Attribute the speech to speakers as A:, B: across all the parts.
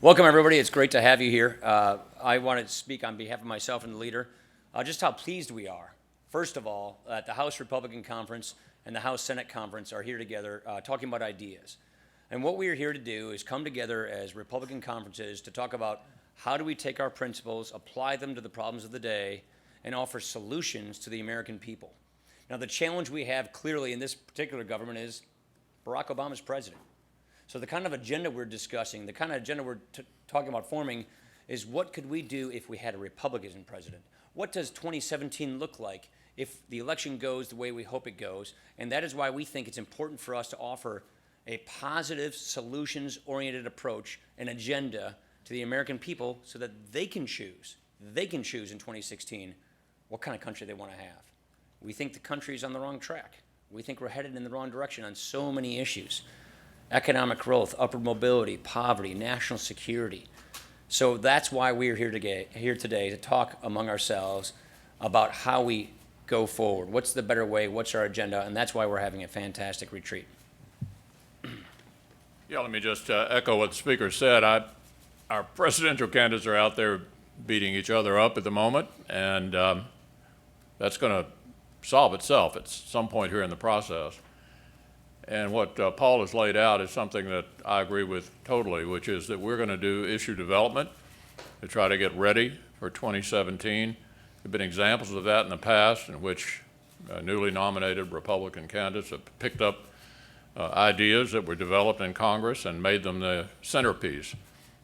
A: Welcome, everybody. It's great to have you here. I want to speak on behalf of myself and the leader, just how pleased we are. First of all, that the House Republican Conference and the House Senate Conference are here together talking about ideas. And what we are here to do is come together as Republican conferences to talk about how do we take our principles, apply them to the problems of the day, and offer solutions to the American people. Now, the challenge we have clearly in this particular government is Barack Obama's president. So the kind of agenda we're discussing, the kind of agenda we're talking about forming is what could we do if we had a Republican president? What does 2017 look like if the election goes the way we hope it goes? And that is why we think it's important for us to offer a positive, solutions-oriented approach, an agenda to the American people so that they can choose in 2016 what kind of country they want to have. We think the country is on the wrong track. We think we're headed in the wrong direction on so many issues. Economic growth, upward mobility, poverty, national security. So that's why we're here today to talk among ourselves about how we go forward. What's the better way? What's our agenda? And that's why we're having a fantastic retreat.
B: Yeah, let me just echo what the speaker said. Our presidential candidates are out there beating each other up at the moment, and that's going to solve itself at some point here in the process. And what Paul has laid out is something that I agree with totally, which is that we're going to do issue development to try to get ready for 2017. There have been examples of that in the past in which newly nominated Republican candidates have picked up ideas that were developed in Congress and made them the centerpiece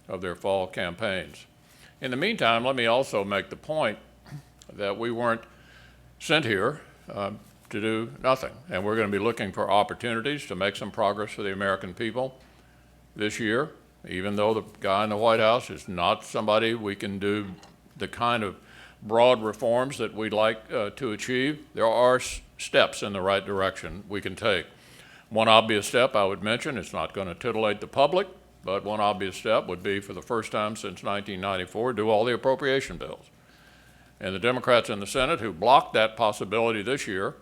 B: of their fall campaigns. In the meantime, let me also make the point that we weren't sent here to do nothing. And we're going to be looking for opportunities to make some progress for the American people this year, even though the guy in the White House is not somebody we can do the kind of broad reforms that we'd like to achieve. There are steps in the right direction we can take. One obvious step I would mention, it's not going to titillate the public, but one obvious step would be, for the first time since 1994, do all the appropriation bills. And the Democrats in the Senate who blocked that possibility this year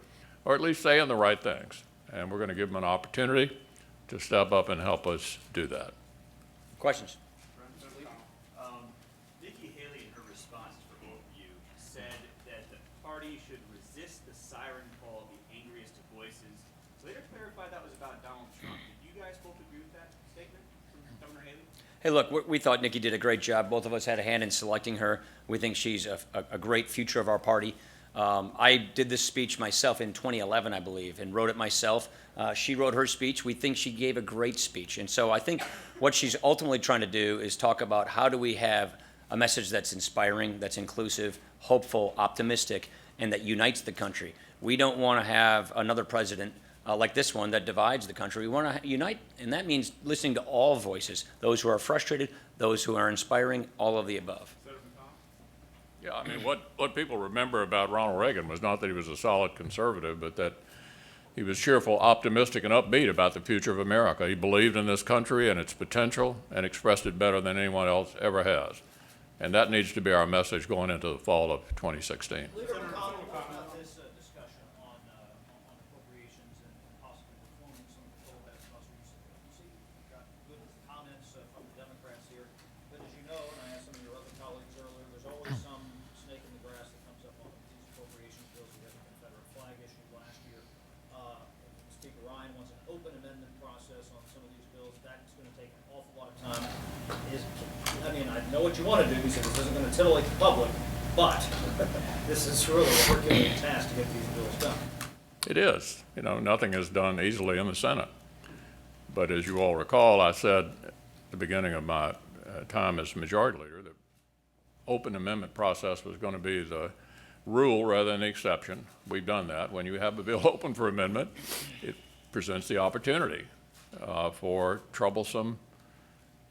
B: or at least saying the right things. And we're going to give them an opportunity to step up and help us do that.
A: Questions?
C: Nikki Haley, in her response for both of you, said that the party should resist the siren call of the angriest of voices. So later clarified that was about Donald Trump. Did you guys both agree with that statement from Governor Haley?
A: Hey, look, we thought Nikki did a great job. Both of us had a hand in selecting her. We think she's a great future of our party. I did this speech myself in 2011, I believe, and wrote it myself. She wrote her speech. We think she gave a great speech. And so I think what she's ultimately trying to do is talk about how do we have a message that's inspiring, that's inclusive, hopeful, optimistic, and that unites the country. We don't want to have another president like this one that divides the country. We want to unite, and that means listening to all voices, those who are frustrated, those who are inspiring, all of the above.
B: Yeah, I mean, what people remember about Ronald Reagan was not that he was a solid conservative, but that he was cheerful, optimistic, and upbeat about the future of America. He believed in this country and its potential and expressed it better than anyone else ever has. And that needs to be our message going into the fall of 2016.
D: Leader McConnell about this discussion on appropriations and possibly reforming some of the bill that's most recently. You see, we've got good comments from the Democrats here, but as you know, and I asked some of your other colleagues earlier, there's always some snake in the grass that comes up on these appropriations bills. We had the Confederate flag issue last year. Speaker Ryan wants an open amendment process on some of these bills. That's going to take an awful lot of time. I know what you want to do. He said this isn't going to titillate the public, but this is really a Herculean task to get these bills done.
B: It is. You know, nothing is done easily in the Senate. But as you all recall, I said at the beginning of my time as majority leader that open amendment process was going to be the rule rather than the exception. We've done that. When you have a bill open for amendment, it presents the opportunity for troublesome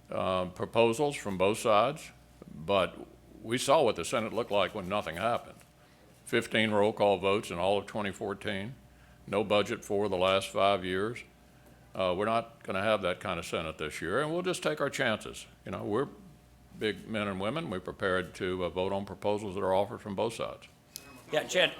B: proposals from both sides. But we saw what the Senate looked like when nothing happened. 15 roll call votes in all of 2014, no budget for the last 5 years. We're not going to have that kind of Senate this year, and we'll just take our chances. You know, we're big men and women. We're prepared to vote on proposals that are offered from both sides.
A: Yeah, Chad,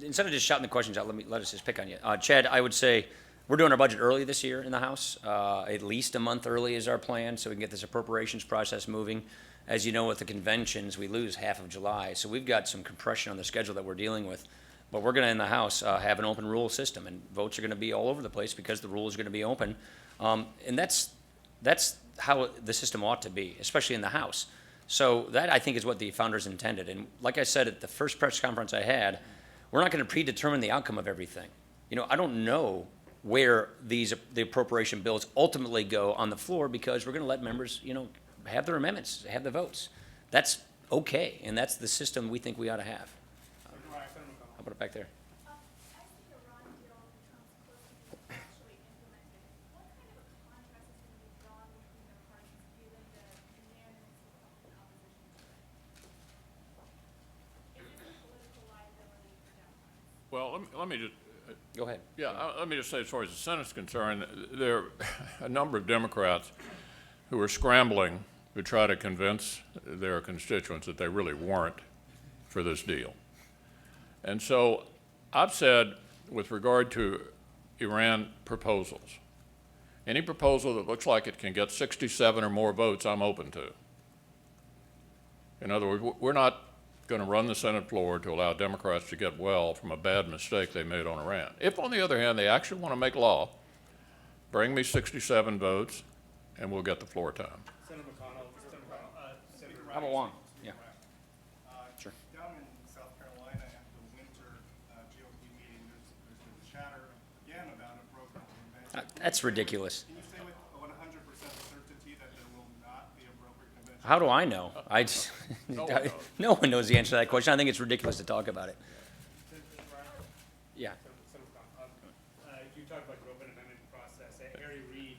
A: instead of just shouting the questions out, let us just pick on you. Chad, I would say We're doing our budget early this year in the House. At least a month early is our plan, so we can get this appropriations process moving. As you know, with the conventions, we lose half of July, so we've got some compression on the schedule that we're dealing with. But we're gonna, in the House, have an open rule system, and votes are gonna be all over the place because the rule is gonna be open. And that's how the system ought to be, especially in the House. So that, I think, is what the founders intended. And like I said at the first press conference I had, we're not gonna predetermine the outcome of everything. You know, I don't know where the appropriation bills ultimately go on the floor, because we're gonna let members, you know, have their amendments, have the votes. That's okay, and that's the system we think we ought to have. How about it back there?
E: I see Iran deal becomes closer to actually implemented. What kind of a contract is going to be drawn between the parties given the unanimous Republican opposition to it? Is this a political liability for Democrats?
B: Well, let me just,
A: Go ahead.
B: yeah, let me just say, as far as the Senate's concerned, there are a number of Democrats who are scrambling to try to convince their constituents that they really weren't for this deal. And so I've said, with regard to Iran proposals, any proposal that looks like it can get 67 or more votes, I'm open to. In other words, we're not going to run the Senate floor to allow Democrats to get well from a bad mistake they made on Iran. If, on the other hand, they actually want to make law, bring me 67 votes, and we'll get the floor time.
F: Senator McConnell, Senator
A: How about Wong? Yeah. Sure.
F: Down in South Carolina at the winter GOP meeting, there's been chatter again about a brokered convention.
A: That's ridiculous.
F: Can you say with 100% certainty that there will not be a brokered convention?
A: How do I know? No one knows the answer to that question. I think it's ridiculous to talk about it. Yeah.
G: Senator McConnell, you talked about the open amendment process. At Harry Reid,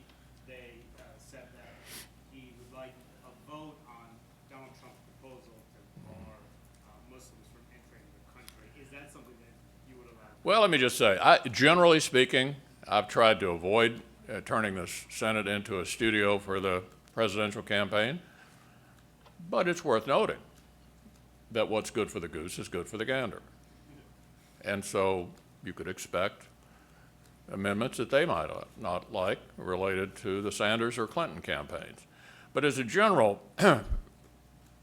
G: they said that he would like a vote on Donald Trump's proposal to bar Muslims from entering the country. Is that something that you would allow?
B: Well, let me just say, generally speaking, I've tried to avoid turning the Senate into a studio for the presidential campaign, but it's worth noting that what's good for the goose is good for the gander. And so you could expect amendments that they might not like related to the Sanders or Clinton campaigns. But as a general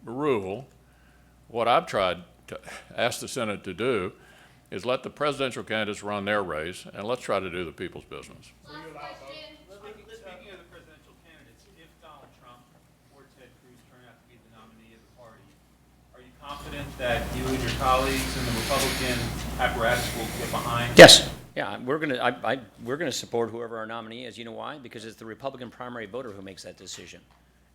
B: rule, what I've tried to ask the Senate to do is let the presidential candidates run their race, and let's try to do the people's business.
C: Speaking of the presidential candidates, if Donald Trump or Ted Cruz turn out to be the nominee of the party, are you confident that you and your colleagues in the Republican apparatus will get behind?
A: Yes. Yeah, we're gonna support whoever our nominee is. You know why? Because it's the Republican primary voter who makes that decision,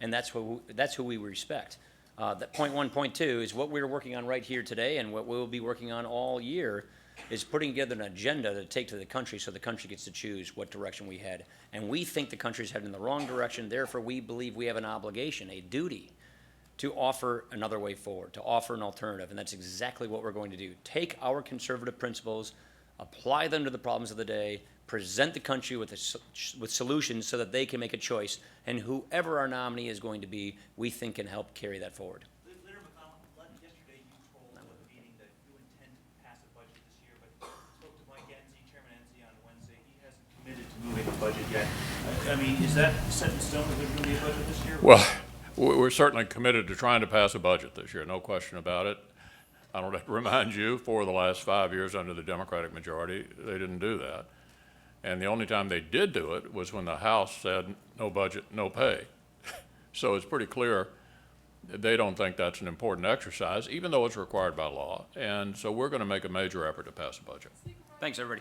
A: and that's who we respect. That point one, point two is what we're working on right here today, and what we'll be working on all year is putting together an agenda to take to the country so the country gets to choose what direction we head. And we think the country's heading in the wrong direction, therefore we believe we have an obligation, a duty, to offer another way forward, to offer an alternative, and that's exactly what we're going to do. Take our conservative principles, apply them to the problems of the day, present the country with solutions so that they can make a choice, and whoever our nominee is going to be, we think can help carry that forward.
D: Leader McConnell, yesterday you told at the meeting that you intend to pass a budget this year, but spoke to Mike Enzi, Chairman Enzi, on Wednesday. He hasn't committed to moving the budget yet. I mean, is that set in stone that there's going to be a budget this year?
B: Well, we're certainly committed to trying to pass a budget this year, no question about it. I don't have to remind you, for the last 5 years under the Democratic majority, they didn't do that. And the only time they did do it was when the House said, no budget, no pay. So it's pretty clear that they don't think that's an important exercise, even though it's required by law. And so we're going to make a major effort to pass a budget.
A: Thanks, everybody.